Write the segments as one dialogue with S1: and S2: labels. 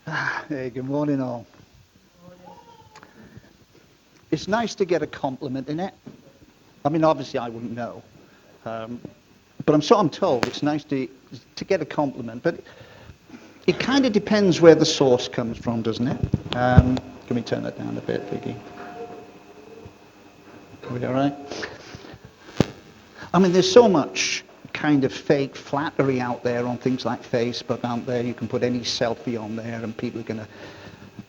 S1: Hey, good morning all. It's nice to get a compliment, isn't it? I mean, obviously I wouldn't know. Um, but I'm told it's nice to get a compliment. But it kind of depends where the source comes from, doesn't it? Can we turn that down a bit, Vicky? Are we all right? I mean, there's so much kind of fake flattery out there on things like Facebook, aren't there? You can put any selfie on there and people are going to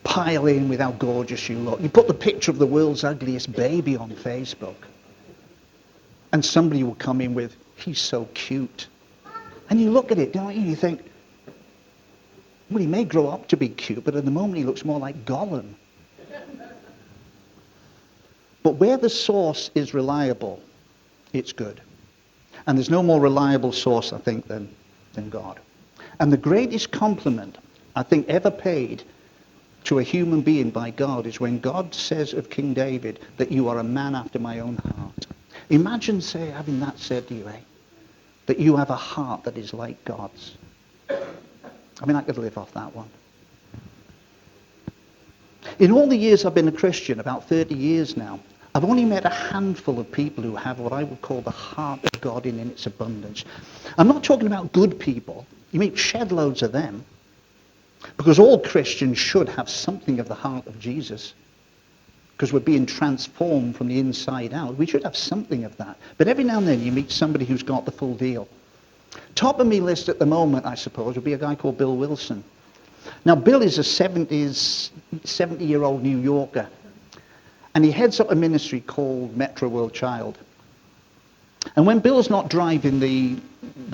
S1: pile in with how gorgeous you look. You put the picture of the world's ugliest baby on Facebook, and somebody will come in with, he's so cute. And you look at it, don't you? You think, well, he may grow up to be cute, but at the moment he looks more like Gollum. But where the source is reliable, it's good. And there's no more reliable source, I think, than God. And the greatest compliment, I think, ever paid to a human being by God is when God says of King David that you are a man after my own heart. Imagine, say, having that said to you, that you have a heart that is like God's. I mean, I could live off that one. In all the years I've been a Christian, about 30 years now, I've only met a handful of people who have what I would call the heart of God in its abundance. I'm not talking about good people. You meet shed loads of them. Because all Christians should have something of the heart of Jesus. Because we're being transformed from the inside out. We should have something of that. But every now and then you meet somebody who's got the full deal. Top of my list at the moment, I suppose, would be a guy called Bill Wilson. Now, Bill is a 70-year-old New Yorker. And he heads up a ministry called Metro World Child. And when Bill's not driving the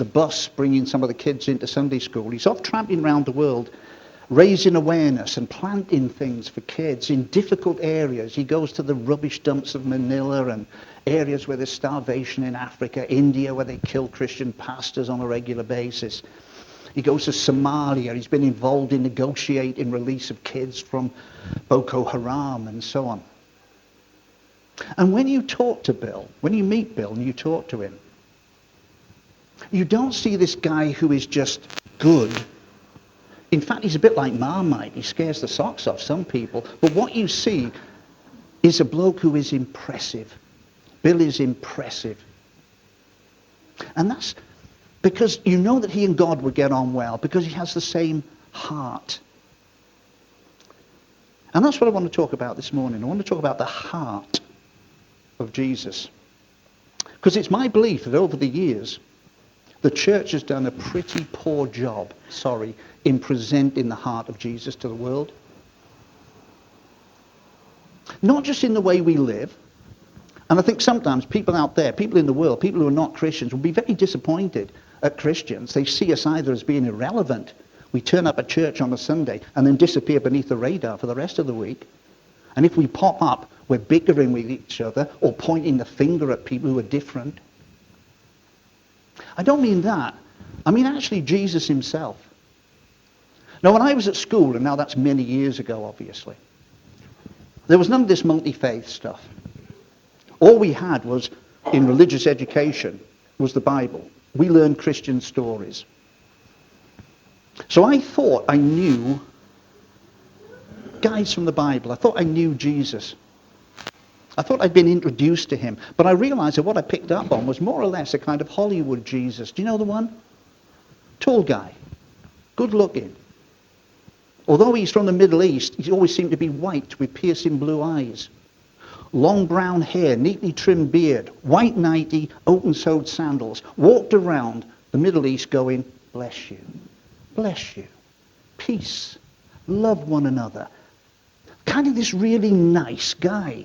S1: bus, bringing some of the kids into Sunday school, he's off tramping around the world, raising awareness and planting things for kids in difficult areas. He goes to the rubbish dumps of Manila and areas where there's starvation in Africa, India, where they kill Christian pastors on a regular basis. He goes to Somalia. He's been involved in negotiating release of kids from Boko Haram and so on. And when you talk to Bill, when you meet Bill and you talk to him, you don't see this guy who is just good. In fact, he's a bit like Marmite. He scares the socks off some people. But what you see is a bloke who is impressive. Bill is impressive. And that's because you know that he and God would get on well, because he has the same heart. And that's what I want to talk about this morning. I want to talk about the heart of Jesus. Because it's my belief that over the years, the church has done a pretty poor job, in presenting the heart of Jesus to the world. Not just in the way we live. And I think sometimes people out there, people in the world, people who are not Christians, will be very disappointed at Christians. They see us either as being irrelevant. We turn up at church on a Sunday and then disappear beneath the radar for the rest of the week. And if we pop up, we're bickering with each other or pointing the finger at people who are different. I don't mean that. I mean actually Jesus himself. Now, when I was at school, and now that's many years ago, obviously, there was none of this multi-faith stuff. All we had was, in religious education, was the Bible. We learned Christian stories. So I thought I knew guys from the Bible. I thought I knew Jesus. I thought I'd been introduced to him. But I realized that what I picked up on was more or less a kind of Hollywood Jesus. Do you know the one? Tall guy. Good looking. Although he's from the Middle East, he always seemed to be white with piercing blue eyes. Long brown hair, neatly trimmed beard, white nightie, open-soled sandals. Walked around the Middle East going, bless you, peace, love one another. Kind of this really nice guy.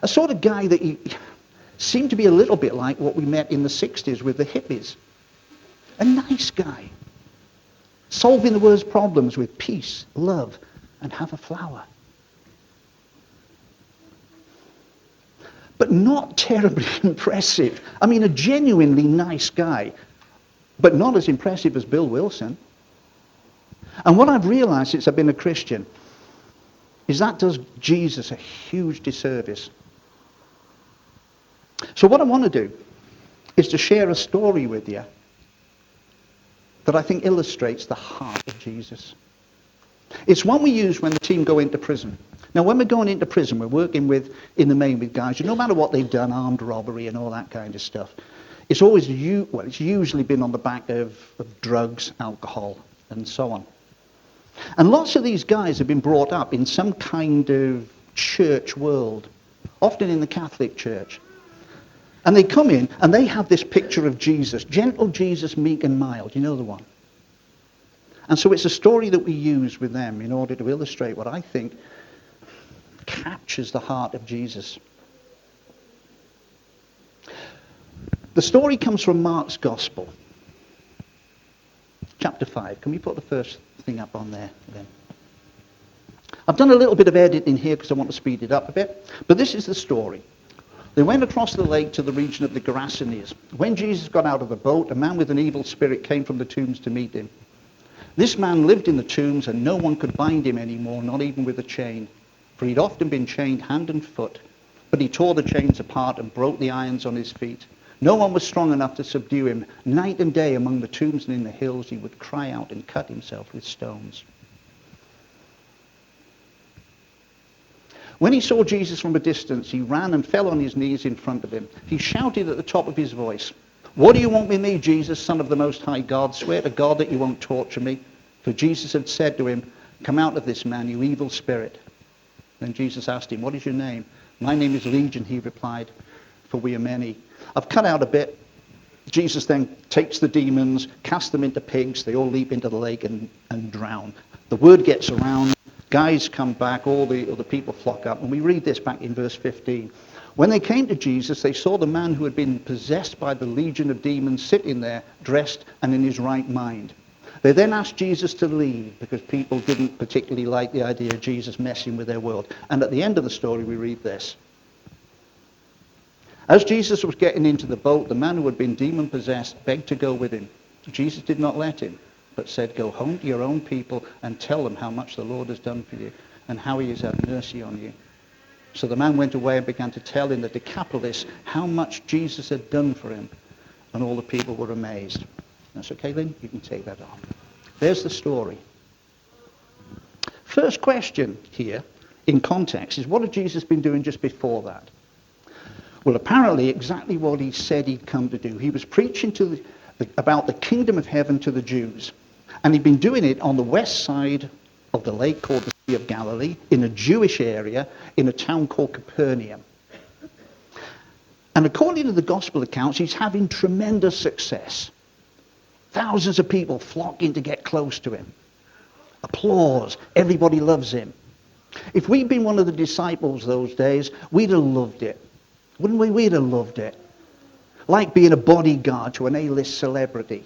S1: A sort of guy that he seemed to be a little bit like what we met in the 60s with the hippies. A nice guy. Solving the world's problems with peace, love, and have a flower. But not terribly impressive. I mean, a genuinely nice guy, but not as impressive as Bill Wilson. And what I've realized since I've been a Christian is that does Jesus a huge disservice. So what I want to do is to share a story with you that I think illustrates the heart of Jesus. It's one we use when the team go into prison. Now, when we're going into prison, we're working with, in the main, with guys who, no matter what they've done, armed robbery and all that kind of stuff, it's always, it's usually been on the back of drugs, alcohol, and so on. And lots of these guys have been brought up in some kind of church world, often in the Catholic Church. And they come in and they have this picture of Jesus, gentle Jesus, meek and mild. You know the one? And so it's a story that we use with them in order to illustrate what I think captures the heart of Jesus. The story comes from Mark's Gospel, chapter 5. Can we put the first thing up on there then? I've done a little bit of editing here because I want to speed it up a bit. But this is the story. They went across the lake to the region of the Gerasenes. When Jesus got out of the boat, a man with an evil spirit came from the tombs to meet him. This man lived in the tombs, and no one could bind him anymore, not even with a chain. For he'd often been chained hand and foot. But he tore the chains apart and broke the irons on his feet. No one was strong enough to subdue him. Night and day among the tombs and in the hills, he would cry out and cut himself with stones. When he saw Jesus from a distance, he ran and fell on his knees in front of him. He shouted at the top of his voice, "What do you want with me, Jesus, Son of the Most High God? Swear to God that you won't torture me." For Jesus had said to him, "Come out of this man, you evil spirit." Then Jesus asked him, "What is your name?" "My name is Legion," he replied, "for we are many." I've cut out a bit. Jesus then takes the demons, casts them into pigs. They all leap into the lake and drown. The word gets around. Guys come back, all the other people flock up, and we read this back in verse 15. When they came to Jesus, they saw the man who had been possessed by the legion of demons sitting there, dressed and in his right mind. They then asked Jesus to leave because people didn't particularly like the idea of Jesus messing with their world. And at the end of the story, we read this. As Jesus was getting into the boat, the man who had been demon-possessed begged to go with him. Jesus did not let him, but said, "Go home to your own people and tell them how much the Lord has done for you and how he has had mercy on you." So the man went away and began to tell in the Decapolis how much Jesus had done for him, and all the people were amazed. That's okay, Lynn? You can take that off. There's the story. First question here, in context, is what had Jesus been doing just before that? Well, apparently exactly what he said he'd come to do. He was preaching about the kingdom of heaven to the Jews. And he'd been doing it on the west side of the lake called the Sea of Galilee, in a Jewish area, in a town called Capernaum. And according to the gospel accounts, he's having tremendous success. Thousands of people flocking to get close to him. Applause. Everybody loves him. If we'd been one of the disciples those days, we'd have loved it. Wouldn't we? We'd have loved it. Like being a bodyguard to an A-list celebrity.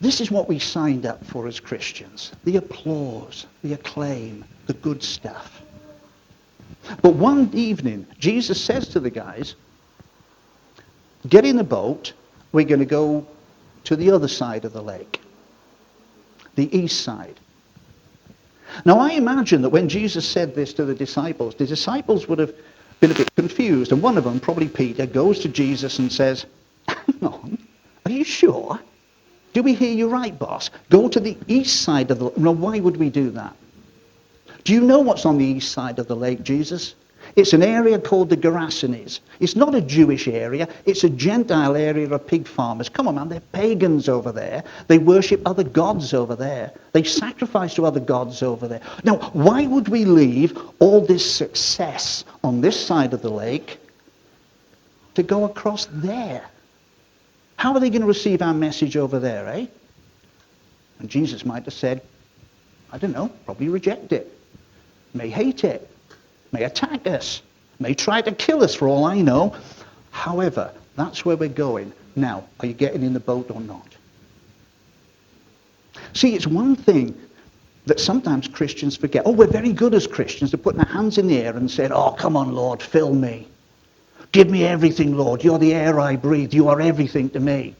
S1: This is what we signed up for as Christians. The applause, the acclaim, the good stuff. But one evening, Jesus says to the guys, "Get in the boat, we're going to go to the other side of the lake. The east side." Now I imagine that when Jesus said this to the disciples would have been a bit confused. And one of them, probably Peter, goes to Jesus and says, "Hang on, are you sure? Do we hear you right, boss? Go to the east side of the lake." Now, why would we do that? Do you know what's on the east side of the lake, Jesus? It's an area called the Gerasenes. It's not a Jewish area. It's a Gentile area of pig farmers. Come on, man, they're pagans over there. They worship other gods over there. They sacrifice to other gods over there. Now, why would we leave all this success on this side of the lake to go across there? How are they going to receive our message over there, eh? And Jesus might have said, I don't know, probably reject it. May hate it. May attack us. May try to kill us for all I know. However, that's where we're going. Now, are you getting in the boat or not? See, it's one thing that sometimes Christians forget. Oh, we're very good as Christians at putting our hands in the air and saying, "Oh, come on, Lord, fill me. Give me everything, Lord. You're the air I breathe. You are everything to me."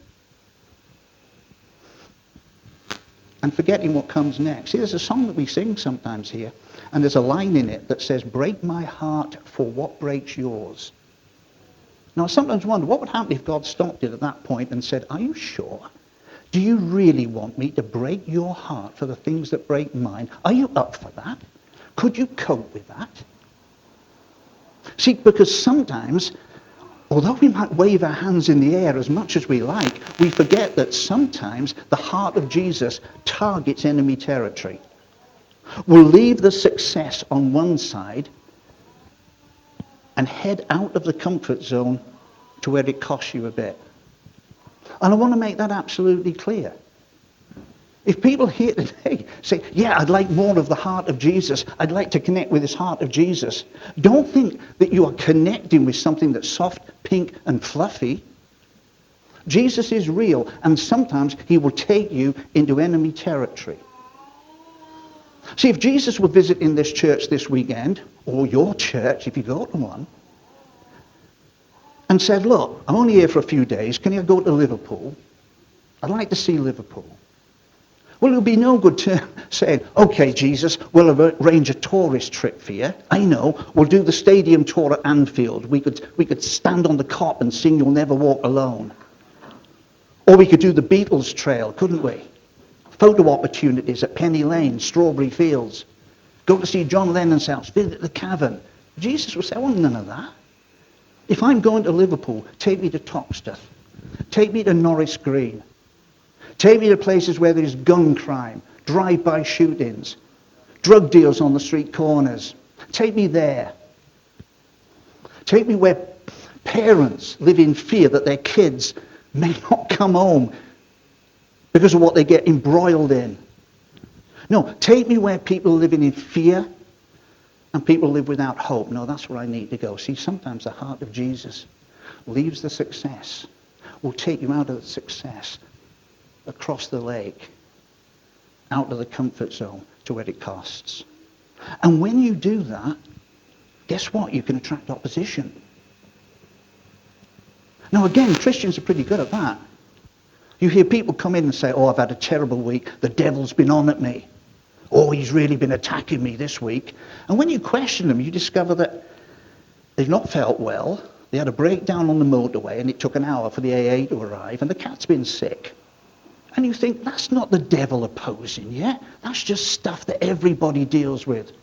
S1: And forgetting what comes next. See, there's a song that we sing sometimes here, and there's a line in it that says, "Break my heart for what breaks yours." Now, I sometimes wonder what would happen if God stopped it at that point and said, are you sure? Do you really want me to break your heart for the things that break mine? Are you up for that? Could you cope with that? See, because sometimes, although we might wave our hands in the air as much as we like, we forget that sometimes the heart of Jesus targets enemy territory. We'll leave the success on one side and head out of the comfort zone to where it costs you a bit. And I want to make that absolutely clear. If people here today say, yeah, I'd like more of the heart of Jesus, I'd like to connect with this heart of Jesus, don't think that you are connecting with something that's soft, pink, and fluffy. Jesus is real, and sometimes he will take you into enemy territory. See, if Jesus were visiting this church this weekend, or your church, if you go to one, and said, look, I'm only here for a few days, can you go to Liverpool? I'd like to see Liverpool. Well, it would be no good saying, okay, Jesus, we'll arrange a tourist trip for you. I know, we'll do the stadium tour at Anfield. We could stand on the Kop and sing You'll Never Walk Alone. Or we could do the Beatles Trail, couldn't we? Photo opportunities at Penny Lane, Strawberry Fields. Go to see John Lennon's house, visit the Cavern. Jesus would say, I want none of that. If I'm going to Liverpool, take me to Toxteth. Take me to Norris Green. Take me to places where there's gun crime, drive-by shootings, drug deals on the street corners. Take me there. Take me where parents live in fear that their kids may not come home because of what they get embroiled in. No, take me where people are living in fear and people live without hope. No, that's where I need to go. See, sometimes the heart of Jesus leaves the success, will take you out of the success, across the lake, out of the comfort zone to where it costs. And when you do that, guess what? You can attract opposition. Now again, Christians are pretty good at that. You hear people come in and say, oh, I've had a terrible week. The devil's been on at me. Oh, he's really been attacking me this week. And when you question them, you discover that they've not felt well. They had a breakdown on the motorway and it took an hour for the AA to arrive and the cat's been sick. And you think, that's not the devil opposing you. That's just stuff that everybody deals with.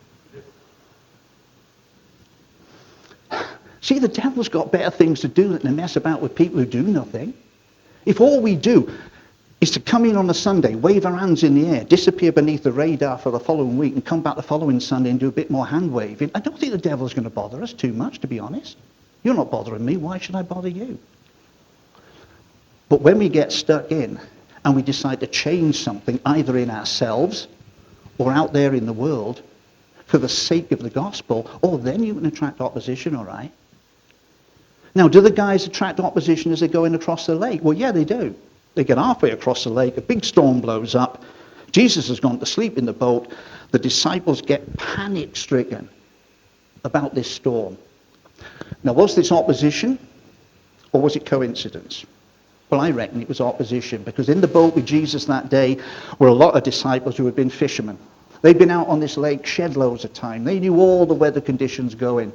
S1: See, the devil's got better things to do than to mess about with people who do nothing. If all we do is to come in on a Sunday, wave our hands in the air, disappear beneath the radar for the following week, and come back the following Sunday and do a bit more hand waving, I don't think the devil's going to bother us too much, to be honest. You're not bothering me. Why should I bother you? But when we get stuck in and we decide to change something, either in ourselves or out there in the world, for the sake of the gospel, oh, then you can attract opposition, all right? Now, do the guys attract opposition as they're going across the lake? Well, yeah, they do. They get halfway across the lake, a big storm blows up, Jesus has gone to sleep in the boat, the disciples get panic-stricken about this storm. Now, was this opposition or was it coincidence? Well, I reckon it was opposition, because in the boat with Jesus that day were a lot of disciples who had been fishermen. They'd been out on this lake shed loads of time. They knew all the weather conditions going,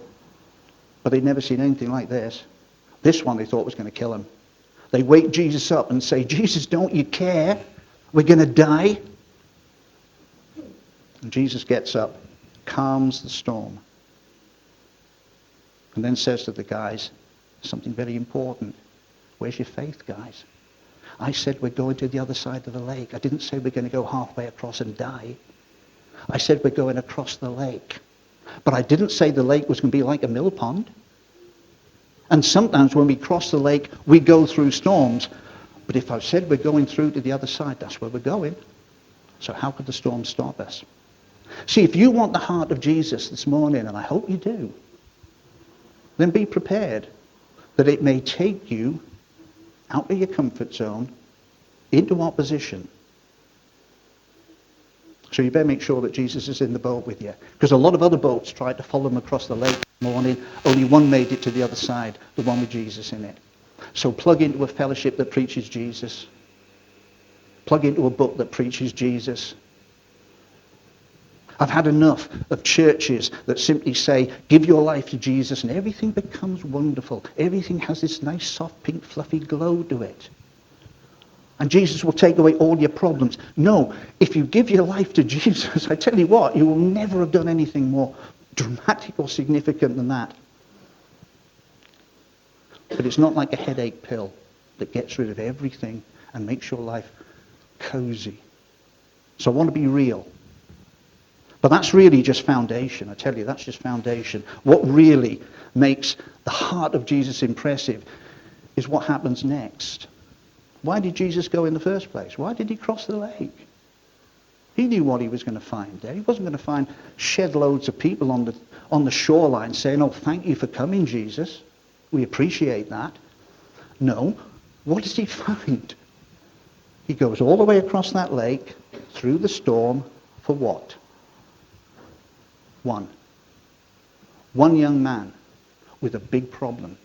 S1: but they'd never seen anything like this. This one they thought was going to kill him. They wake Jesus up and say, Jesus, don't you care? We're going to die. And Jesus gets up, calms the storm, and then says to the guys something very important. Where's your faith, guys? I said we're going to the other side of the lake. I didn't say we're going to go halfway across and die. I said we're going across the lake. But I didn't say the lake was going to be like a mill pond. And sometimes when we cross the lake, we go through storms. But if I've said we're going through to the other side, that's where we're going. So how could the storm stop us? See, if you want the heart of Jesus this morning, and I hope you do, then be prepared that it may take you out of your comfort zone into opposition. So you better make sure that Jesus is in the boat with you. Because a lot of other boats tried to follow him across the lake this morning. Only one made it to the other side, the one with Jesus in it. So plug into a fellowship that preaches Jesus. Plug into a book that preaches Jesus. I've had enough of churches that simply say, give your life to Jesus and everything becomes wonderful. Everything has this nice, soft, pink, fluffy glow to it. And Jesus will take away all your problems. No, if you give your life to Jesus, I tell you what, you will never have done anything more dramatic or significant than that. But it's not like a headache pill that gets rid of everything and makes your life cozy. So I want to be real. But that's really just foundation. I tell you, that's just foundation. What really makes the heart of Jesus impressive is what happens next. Why did Jesus go in the first place? Why did he cross the lake? He knew what he was going to find there. He wasn't going to find shed loads of people on the shoreline saying, oh, thank you for coming, Jesus. We appreciate that. No. What does he find? He goes all the way across that lake, through the storm, for what? One young man with a big problem.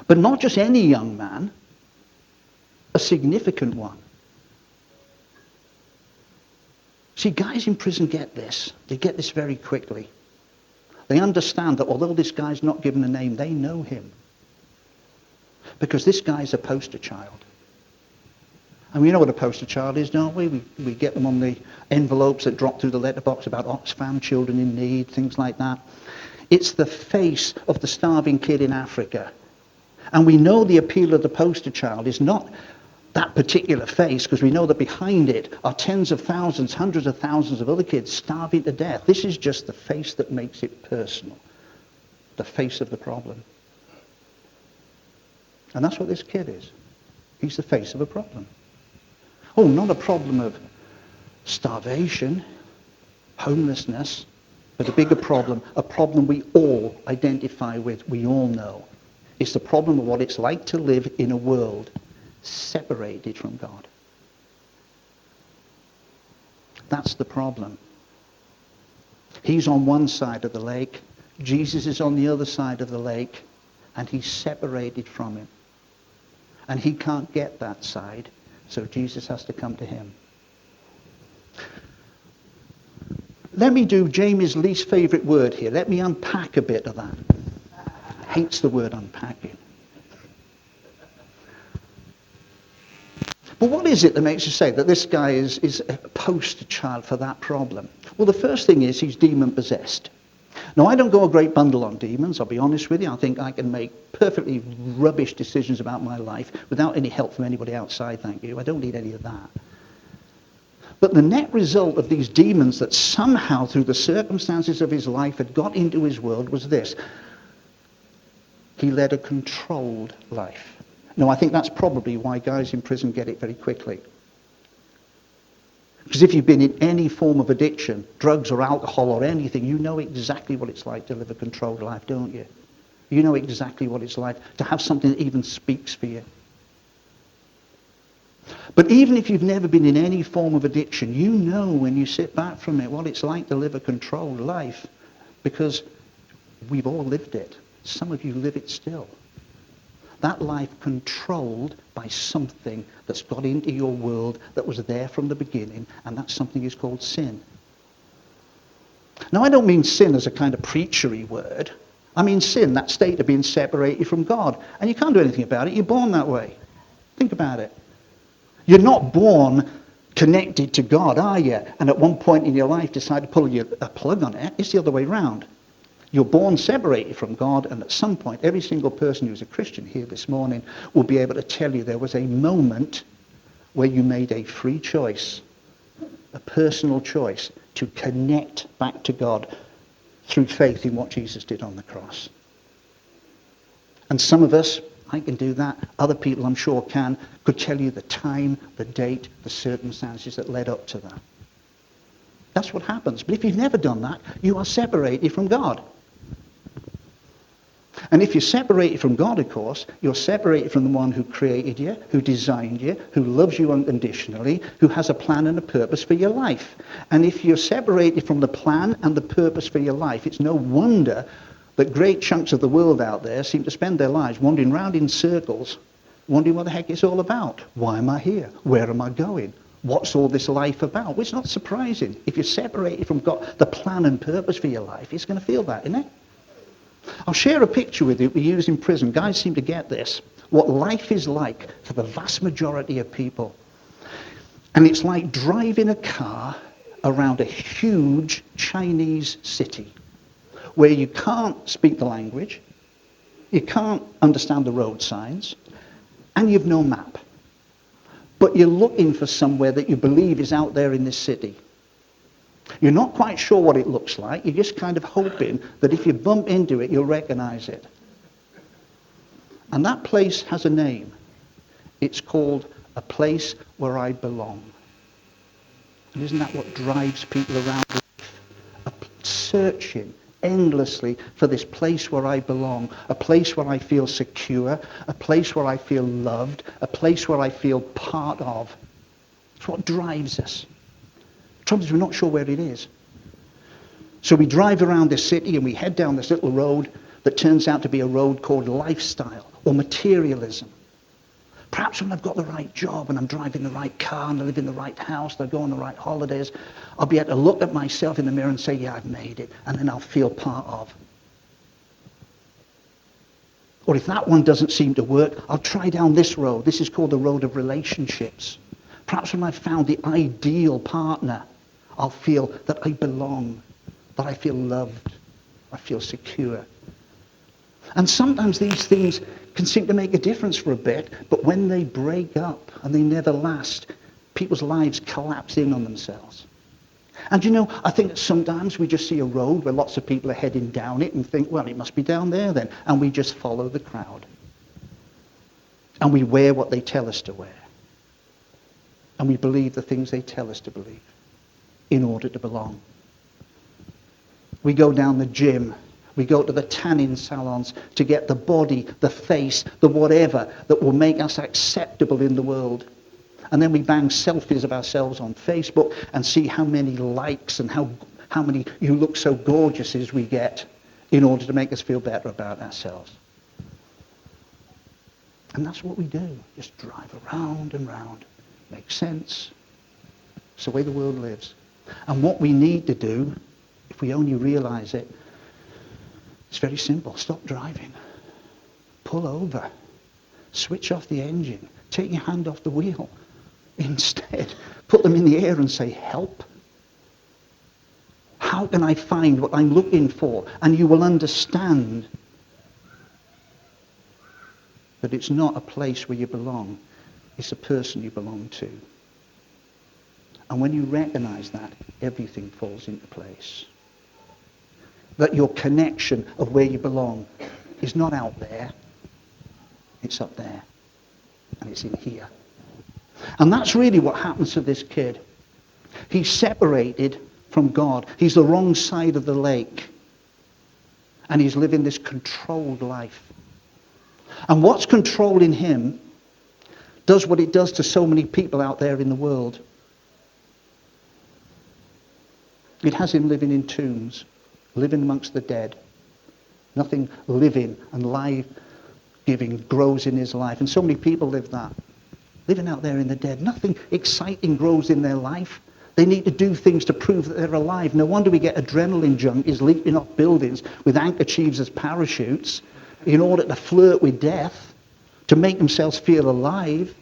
S1: But not just any young man, a significant one. See, guys in prison get this. They get this very quickly. They understand that although this guy's not given a name, they know him. Because this guy's a poster child. And we know what a poster child is, don't we? We get them on the envelopes that drop through the letterbox about Oxfam, children in need, things like that. It's the face of the starving kid in Africa. And we know the appeal of the poster child is not that particular face, because we know that behind it are tens of thousands, hundreds of thousands of other kids starving to death. This is just the face that makes it personal. The face of the problem. And that's what this kid is. He's the face of a problem. Oh, not a problem of starvation, homelessness, but a bigger problem, a problem we all identify with, we all know. It's the problem of what it's like to live in a world separated from God. That's the problem. He's on one side of the lake, Jesus is on the other side of the lake, and he's separated from him. And he can't get that side, so Jesus has to come to him. Let me do Jamie's least favourite word here. Let me unpack a bit of that. Hates the word unpacking. But what is it that makes you say that this guy is a poster child for that problem? Well, the first thing is he's demon-possessed. Now, I don't go a great bundle on demons, I'll be honest with you. I think I can make perfectly rubbish decisions about my life without any help from anybody outside, thank you. I don't need any of that. But the net result of these demons that somehow, through the circumstances of his life, had got into his world was this. He led a controlled life. Now, I think that's probably why guys in prison get it very quickly. Because if you've been in any form of addiction, drugs or alcohol or anything, you know exactly what it's like to live a controlled life, don't you? You know exactly what it's like to have something that even speaks for you. But even if you've never been in any form of addiction, you know when you sit back from it what it's like to live a controlled life, because we've all lived it. Some of you live it still. That life controlled by something that's got into your world that was there from the beginning, and that something is called sin. Now, I don't mean sin as a kind of preachery word. I mean sin, that state of being separated from God. And you can't do anything about it. You're born that way. Think about it. You're not born connected to God, are you? And at one point in your life decide to pull a plug on it. It's the other way around. You're born separated from God, and at some point, every single person who's a Christian here this morning will be able to tell you there was a moment where you made a free choice, a personal choice, to connect back to God through faith in what Jesus did on the cross. And some of us, I can do that, other people I'm sure could tell you the time, the date, the circumstances that led up to that. That's what happens. But if you've never done that, you are separated from God. And if you're separated from God, of course, you're separated from the one who created you, who designed you, who loves you unconditionally, who has a plan and a purpose for your life. And if you're separated from the plan and the purpose for your life, it's no wonder that great chunks of the world out there seem to spend their lives wandering around in circles, wondering what the heck it's all about. Why am I here? Where am I going? What's all this life about? Well, it's not surprising. If you're separated from God, the plan and purpose for your life, it's going to feel that, isn't it? I'll share a picture with you we use in prison. Guys seem to get this. What life is like for the vast majority of people. And it's like driving a car around a huge Chinese city where you can't speak the language, you can't understand the road signs, and you've no map. But you're looking for somewhere that you believe is out there in this city. You're not quite sure what it looks like. You're just kind of hoping that if you bump into it, you'll recognize it. And that place has a name. It's called a place where I belong. And isn't that what drives people around life? Searching endlessly for this place where I belong, a place where I feel secure, a place where I feel loved, a place where I feel part of. It's what drives us. The trouble is we're not sure where it is. So we drive around this city and we head down this little road that turns out to be a road called lifestyle or materialism. Perhaps when I've got the right job and I'm driving the right car and I live in the right house and I go on the right holidays, I'll be able to look at myself in the mirror and say, yeah, I've made it. And then I'll feel part of. Or if that one doesn't seem to work, I'll try down this road. This is called the road of relationships. Perhaps when I've found the ideal partner, I'll feel that I belong, that I feel loved, I feel secure. And sometimes these things can seem to make a difference for a bit, but when they break up and they never last, people's lives collapse in on themselves. And you know, I think that sometimes we just see a road where lots of people are heading down it and think, well, it must be down there then. And we just follow the crowd. And we wear what they tell us to wear. And we believe the things they tell us to believe in order to belong. We go down the gym. We go to the tanning salons to get the body, the face, the whatever that will make us acceptable in the world. And then we bang selfies of ourselves on Facebook and see how many likes and how many you look so gorgeous as we get in order to make us feel better about ourselves. And that's what we do. Just drive around and round. Makes sense. It's the way the world lives. And what we need to do, if we only realize it, it's very simple. Stop driving. Pull over. Switch off the engine. Take your hand off the wheel. Instead, put them in the air and say, help. How can I find what I'm looking for? And you will understand that it's not a place where you belong. It's a person you belong to. And when you recognize that, everything falls into place. That your connection of where you belong is not out there. It's up there. And it's in here. And that's really what happens to this kid. He's separated from God. He's the wrong side of the lake. And he's living this controlled life. And what's controlling him does what it does to so many people out there in the world. It has him living in tombs, living amongst the dead. Nothing living and life-giving grows in his life. And so many people live that. Living out there in the dead. Nothing exciting grows in their life. They need to do things to prove that they're alive. No wonder we get adrenaline junkies leaping off buildings with handkerchiefs as parachutes in order to flirt with death, to make themselves feel alive.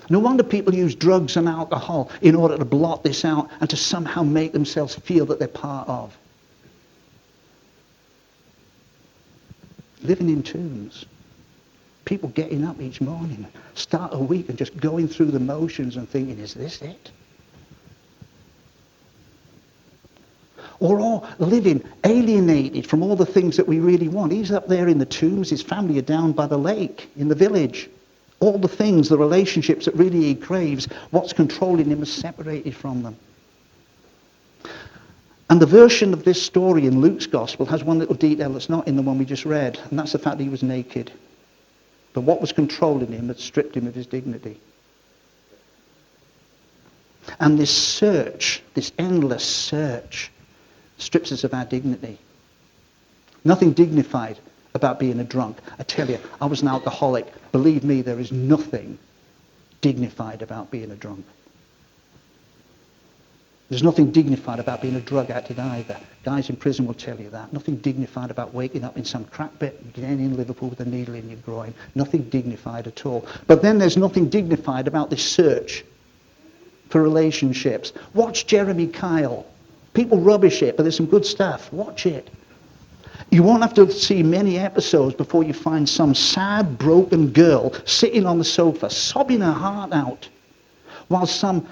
S1: No wonder people use drugs and alcohol in order to blot this out and to somehow make themselves feel that they're part of. Living in tombs. People getting up each morning, start a week and just going through the motions and thinking, is this it? Or all living alienated from all the things that we really want. He's up there in the tombs, his family are down by the lake, in the village. All the things, the relationships that really he craves, what's controlling him is separated from them. And the version of this story in Luke's gospel has one little detail that's not in the one we just read, and that's the fact that he was naked. But what was controlling him had stripped him of his dignity. And this search, this endless search, strips us of our dignity. Nothing dignified about being a drunk. I tell you, I was an alcoholic. Believe me, there is nothing dignified about being a drunk. There's nothing dignified about being a drug addict either. Guys in prison will tell you that. Nothing dignified about waking up in some crap bit again in Liverpool with a needle in your groin. Nothing dignified at all. But then there's nothing dignified about this search for relationships. Watch Jeremy Kyle. People rubbish it, but there's some good stuff. Watch it. You won't have to see many episodes before you find some sad, broken girl sitting on the sofa, sobbing her heart out, while some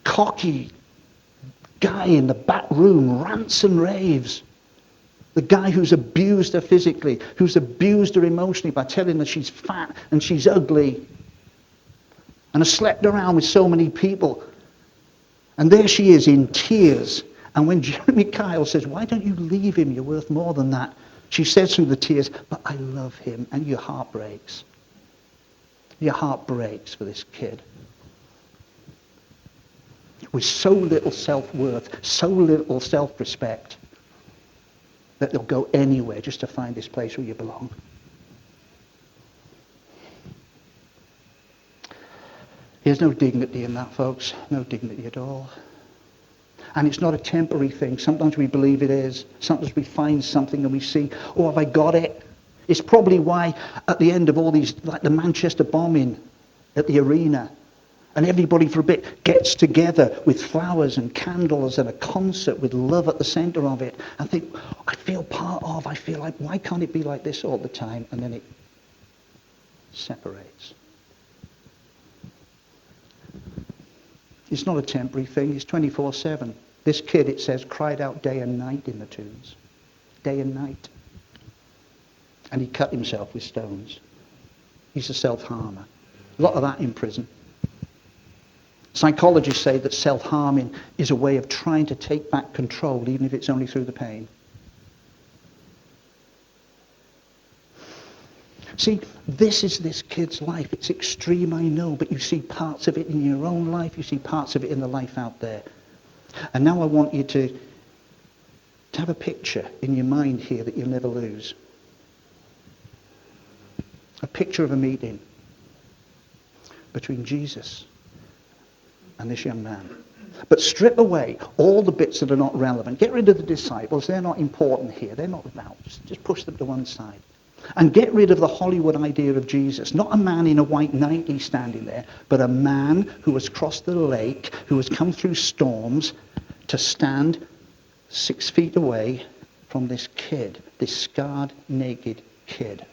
S1: cocky guy in the back room rants and raves. The guy who's abused her physically, who's abused her emotionally by telling her she's fat and she's ugly, and has slept around with so many people. And there she is in tears. And when Jeremy Kyle says, why don't you leave him? You're worth more than that. She says through the tears, but I love him. And your heart breaks. Your heart breaks for this kid. With so little self-worth, so little self-respect, that they'll go anywhere just to find this place where you belong. There's no dignity in that, folks. No dignity at all. And it's not a temporary thing. Sometimes we believe it is. Sometimes we find something and we see, oh, have I got it? It's probably why at the end of all these, like the Manchester bombing at the arena, and everybody for a bit gets together with flowers and candles and a concert with love at the center of it, and think, I feel part of, I feel like, why can't it be like this all the time? And then it separates. It's not a temporary thing, it's 24/7. This kid, it says, cried out day and night in the tombs. Day and night. And he cut himself with stones. He's a self-harmer. A lot of that in prison. Psychologists say that self-harming is a way of trying to take back control, even if it's only through the pain. See, this is this kid's life. It's extreme, I know, but you see parts of it in your own life. You see parts of it in the life out there. And now I want you to have a picture in your mind here that you'll never lose. A picture of a meeting between Jesus and this young man. But strip away all the bits that are not relevant. Get rid of the disciples. They're not important here. They're not about. Just push them to one side. And get rid of the Hollywood idea of Jesus. Not a man in a white nightie standing there, but a man who has crossed the lake, who has come through storms to stand 6 feet away from this kid, this scarred, naked kid.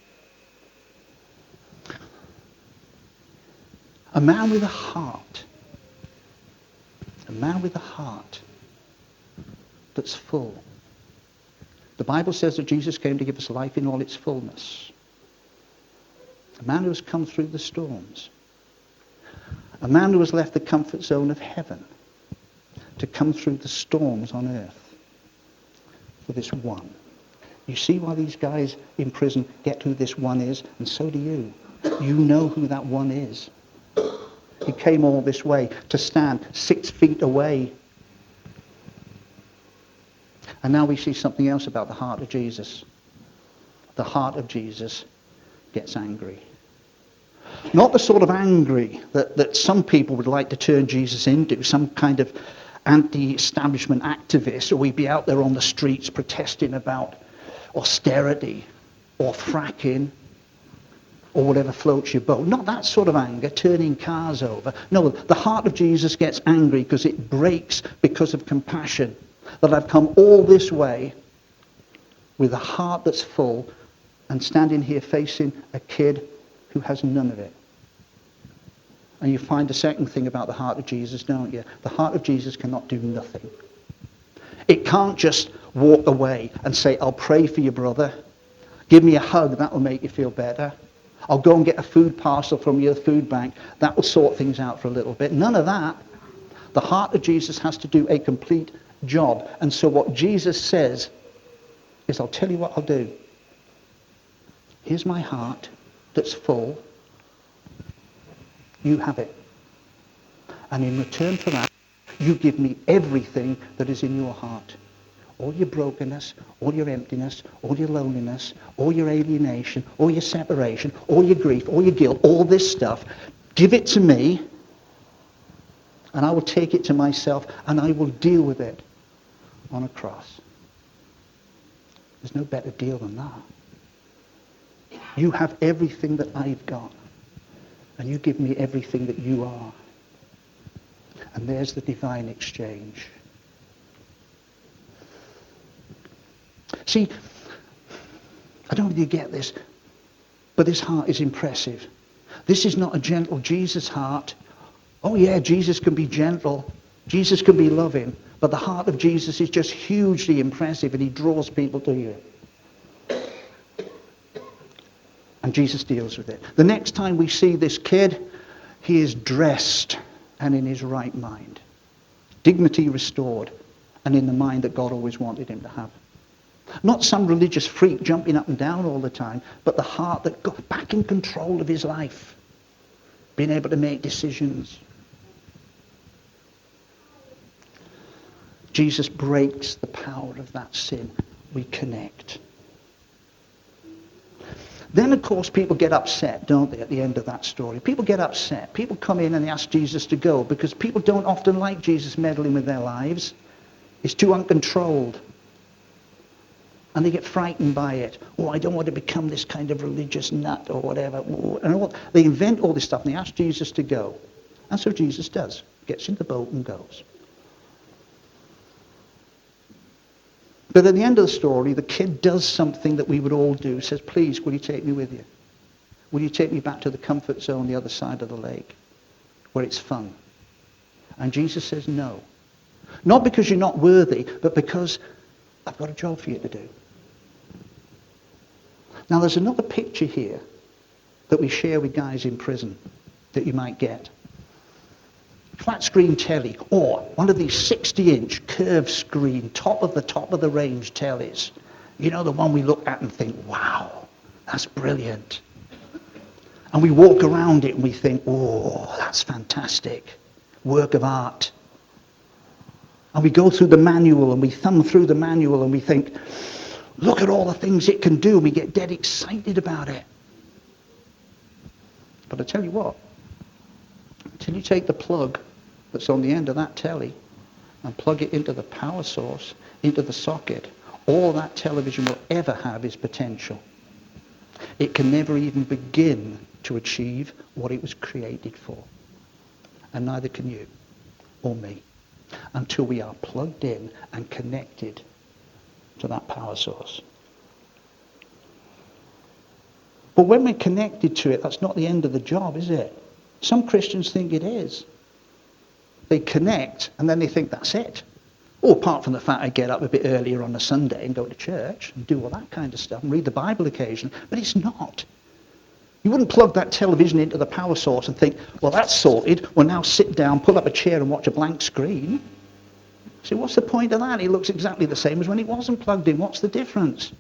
S1: A man with a heart. A man with a heart that's full. The Bible says that Jesus came to give us life in all its fullness. A man who has come through the storms. A man who has left the comfort zone of heaven to come through the storms on earth for this one. You see why these guys in prison get who this one is, and so do you. You know who that one is. He came all this way to stand 6 feet away. And now we see something else about the heart of Jesus. The heart of Jesus gets angry. Not the sort of angry that some people would like to turn Jesus into, some kind of anti-establishment activist, or we'd be out there on the streets protesting about austerity or fracking or whatever floats your boat. Not that sort of anger, turning cars over. No, the heart of Jesus gets angry because it breaks because of compassion. That I've come all this way with a heart that's full and standing here facing a kid who has none of it. And you find the second thing about the heart of Jesus, don't you? The heart of Jesus cannot do nothing. It can't just walk away and say, I'll pray for you, brother. Give me a hug, that will make you feel better. I'll go and get a food parcel from your food bank. That will sort things out for a little bit. None of that. The heart of Jesus has to do a complete job. And so what Jesus says is, I'll tell you what I'll do. Here's my heart that's full. You have it. And in return for that, you give me everything that is in your heart. All your brokenness, all your emptiness, all your loneliness, all your alienation, all your separation, all your grief, all your guilt, all this stuff. Give it to me, And I will take it to myself and I will deal with it on a cross. There's no better deal than that. You have everything that I've got. And you give me everything that you are. And there's the divine exchange. See, I don't know if you get this, but this heart is impressive. This is not a gentle Jesus heart. Oh yeah, Jesus can be gentle. Jesus can be loving. But the heart of Jesus is just hugely impressive, and he draws people to you. And Jesus deals with it. The next time we see this kid, he is dressed and in his right mind. Dignity restored, and in the mind that God always wanted him to have. Not some religious freak jumping up and down all the time, but the heart that got back in control of his life. Being able to make decisions. Jesus breaks the power of that sin. We connect. Then, of course, people get upset, don't they, at the end of that story? People get upset. People come in and they ask Jesus to go because people don't often like Jesus meddling with their lives. It's too uncontrolled. And they get frightened by it. Oh, I don't want to become this kind of religious nut or whatever. And they invent all this stuff and they ask Jesus to go. And so Jesus does. Gets in the boat and goes. But at the end of the story, the kid does something that we would all do. Says, please, will you take me with you? Will you take me back to the comfort zone, the other side of the lake, where it's fun? And Jesus says, no. Not because you're not worthy, but because I've got a job for you to do. Now, there's another picture here that we share with guys in prison that you might get. Flat screen telly, or one of these 60-inch curved screen, top of the range tellies. You know, the one we look at and think, wow, that's brilliant. And we walk around it and we think, oh, that's fantastic. Work of art. And we go through the manual and we thumb through the manual and we think, look at all the things it can do. We get dead excited about it. But I tell you what, until you take the plug that's on the end of that telly and plug it into the power source, into the socket, all that television will ever have is potential. It can never even begin to achieve what it was created for. And neither can you or me until we are plugged in and connected to that power source. But when we're connected to it, that's not the end of the job, is it? Some Christians think it is. They connect and then they think that's it. Or apart from the fact I get up a bit earlier on a Sunday and go to church and do all that kind of stuff and read the Bible occasionally. But it's not. You wouldn't plug that television into the power source and think, well, that's sorted. Well, now sit down, pull up a chair and watch a blank screen. See, what's the point of that? It looks exactly the same as when it wasn't plugged in. What's the difference?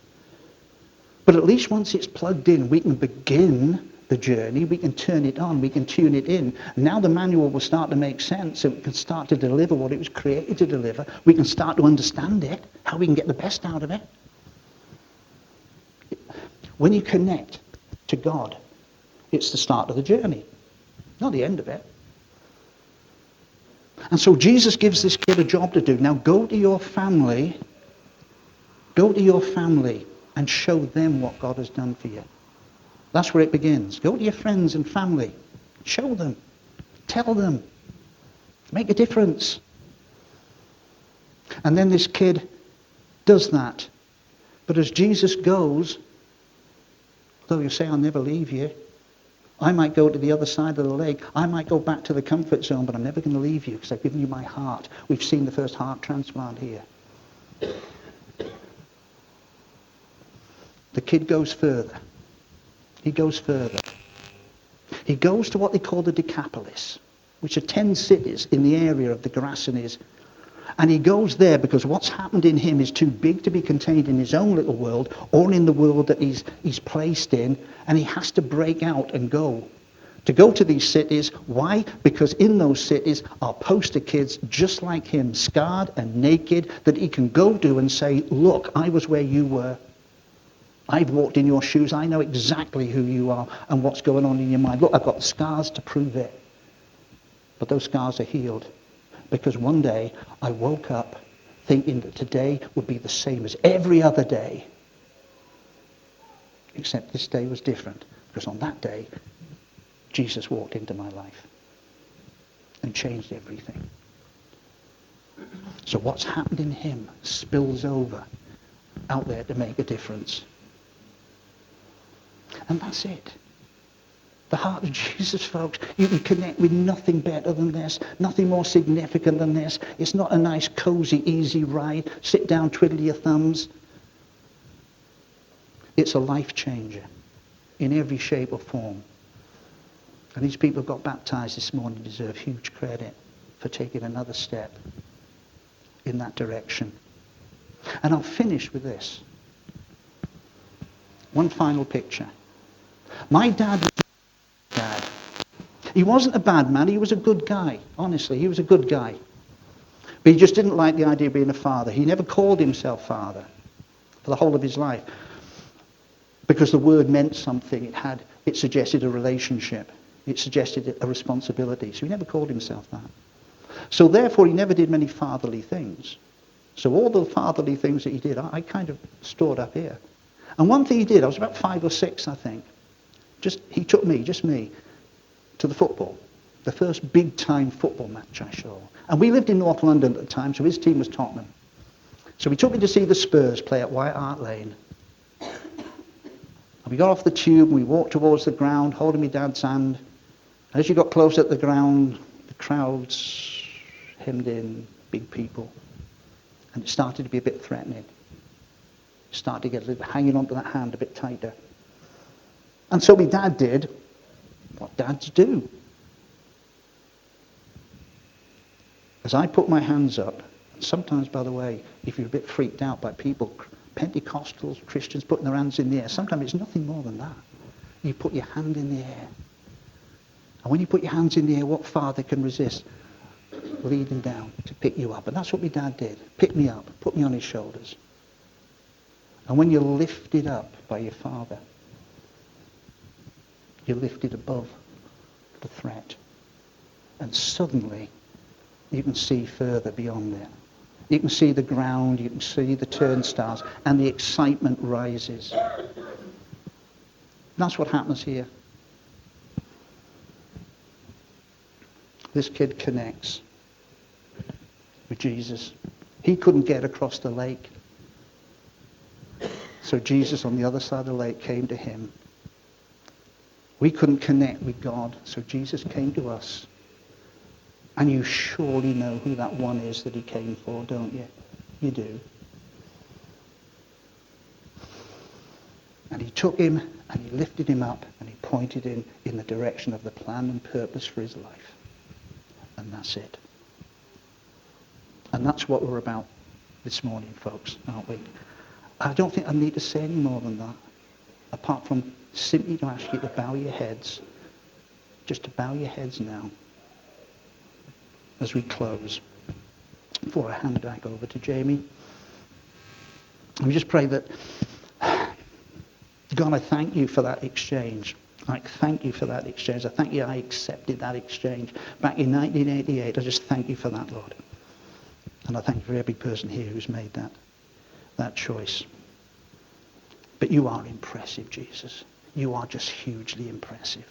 S1: But at least once it's plugged in, we can begin the journey. We can turn it on. We can tune it in. Now the manual will start to make sense. And we can start to deliver what it was created to deliver. We can start to understand it, how we can get the best out of it. When you connect to God, it's the start of the journey, not the end of it. And so Jesus gives this kid a job to do. Now go to your family and show them what God has done for you. That's where it begins. Go to your friends and family. Show them. Tell them. Make a difference. And then this kid does that. But as Jesus goes, though you say, I'll never leave you, I might go to the other side of the lake. I might go back to the comfort zone, but I'm never going to leave you because I've given you my heart. We've seen the first heart transplant here. The kid goes further. He goes further. He goes to what they call the Decapolis, which are 10 cities in the area of the Gerasenes. And he goes there because what's happened in him is too big to be contained in his own little world or in the world that he's placed in. And he has to break out and go. To go to these cities. Why? Because in those cities are poster kids just like him, scarred and naked, that he can go to and say, look, I was where you were. I've walked in your shoes. I know exactly who you are and what's going on in your mind. Look, I've got the scars to prove it. But those scars are healed Because one day I woke up thinking that today would be the same as every other day. Except this day was different. Because on that day, Jesus walked into my life and changed everything. So what's happened in him spills over out there to make a difference. And that's it. The heart of Jesus, folks. You can connect with nothing better than this, nothing more significant than this. It's not a nice, cozy, easy ride. Sit down, twiddle your thumbs. It's a life changer in every shape or form. And these people who got baptized this morning deserve huge credit for taking another step in that direction. And I'll finish with this. One final picture. My dad. He wasn't a bad man. He was a good guy. Honestly, he was a good guy. But he just didn't like the idea of being a father. He never called himself father for the whole of his life. Because the word meant something. It suggested a relationship. It suggested a responsibility. So he never called himself that. So therefore, he never did many fatherly things. So all the fatherly things that he did, I kind of stored up here. And one thing he did, I was about 5 or 6, I think. He took me, just me, to the football. The first big-time football match I saw. And we lived in North London at the time, so his team was Tottenham. So he took me to see the Spurs play at White Hart Lane. And we got off the tube and we walked towards the ground, holding my dad's hand. As you got closer to the ground, the crowds hemmed in, big people. And it started to be a bit threatening. It started to get a little hanging onto that hand a bit tighter. And so my dad did what dads do. As I put my hands up, and sometimes, by the way, if you're a bit freaked out by people, Pentecostals, Christians putting their hands in the air, sometimes it's nothing more than that. You put your hand in the air. And when you put your hands in the air, what father can resist? Leading down to pick you up. And that's what my dad did. Pick me up, put me on his shoulders. And when you're lifted up by your father, you're lifted above the threat. And suddenly, you can see further beyond it. You can see the ground, you can see the turnstiles, and the excitement rises. That's what happens here. This kid connects with Jesus. He couldn't get across the lake. So Jesus on the other side of the lake came to him. We couldn't connect with God, so Jesus came to us. And you surely know who that one is that he came for, don't you? You do. And he took him and he lifted him up and he pointed him in the direction of the plan and purpose for his life. And that's it. And that's what we're about this morning, folks, aren't we? I don't think I need to say any more than that, apart from simply to ask you to bow your heads. Just to bow your heads now as we close. Before I hand back over to Jamie. Let me just pray that, God, I thank you for that exchange. I thank you for that exchange. I thank you I accepted that exchange back in 1988. I just thank you for that, Lord. And I thank you for every person here who's made that choice. But you are impressive, Jesus. You are just hugely impressive.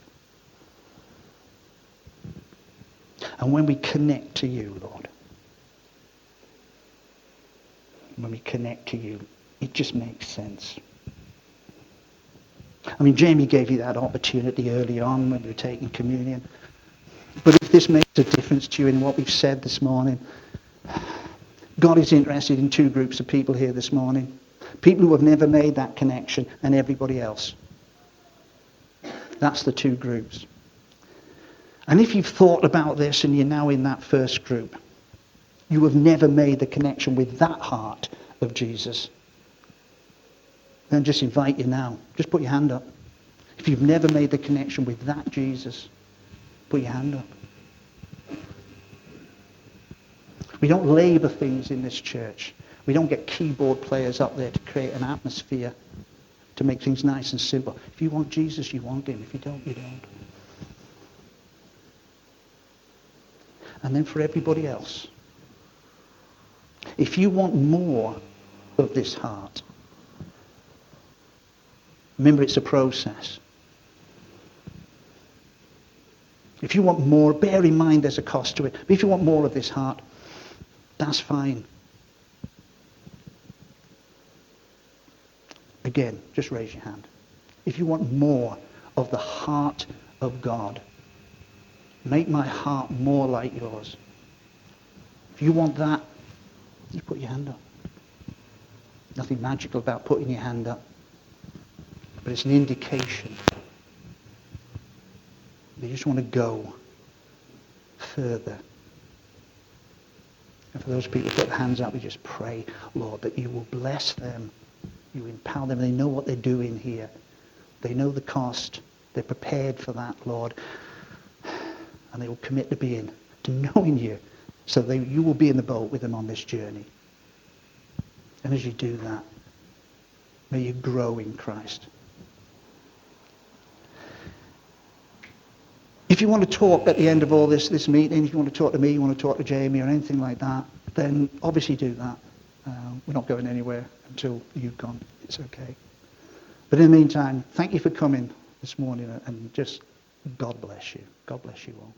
S1: And when we connect to you, Lord, when we connect to you, it just makes sense. I mean, Jamie gave you that opportunity early on when we were taking communion. But if this makes a difference to you in what we've said this morning, God is interested in two groups of people here this morning. People who have never made that connection and everybody else. That's the two groups. And if you've thought about this and you're now in that first group, you have never made the connection with that heart of Jesus, then just invite you now. Just put your hand up. If you've never made the connection with that Jesus, put your hand up. We don't labor things in this church. We don't get keyboard players up there to create an atmosphere, to make things nice and simple. If you want Jesus, you want him. If you don't, you don't. and then for everybody else. If you want more of this heart, remember it's a process. If you want more, bear in mind there's a cost to it. But if you want more of this heart, that's fine. Again, just raise your hand. If you want more of the heart of God, make my heart more like yours. If you want that, you put your hand up. Nothing magical about putting your hand up. But it's an indication that you just want to go further. And for those people who put their hands up, we just pray, Lord, that you will bless them. You empower them. They know what they're doing here. They know the cost. They're prepared for that, Lord. And they will commit to knowing you, so you will be in the boat with them on this journey. And as you do that, may you grow in Christ. If you want to talk at the end of all this meeting, if you want to talk to me, you want to talk to Jamie or anything like that, then obviously do that. We're not going anywhere until you've gone. It's okay. But in the meantime, thank you for coming this morning, and just God bless you. God bless you all.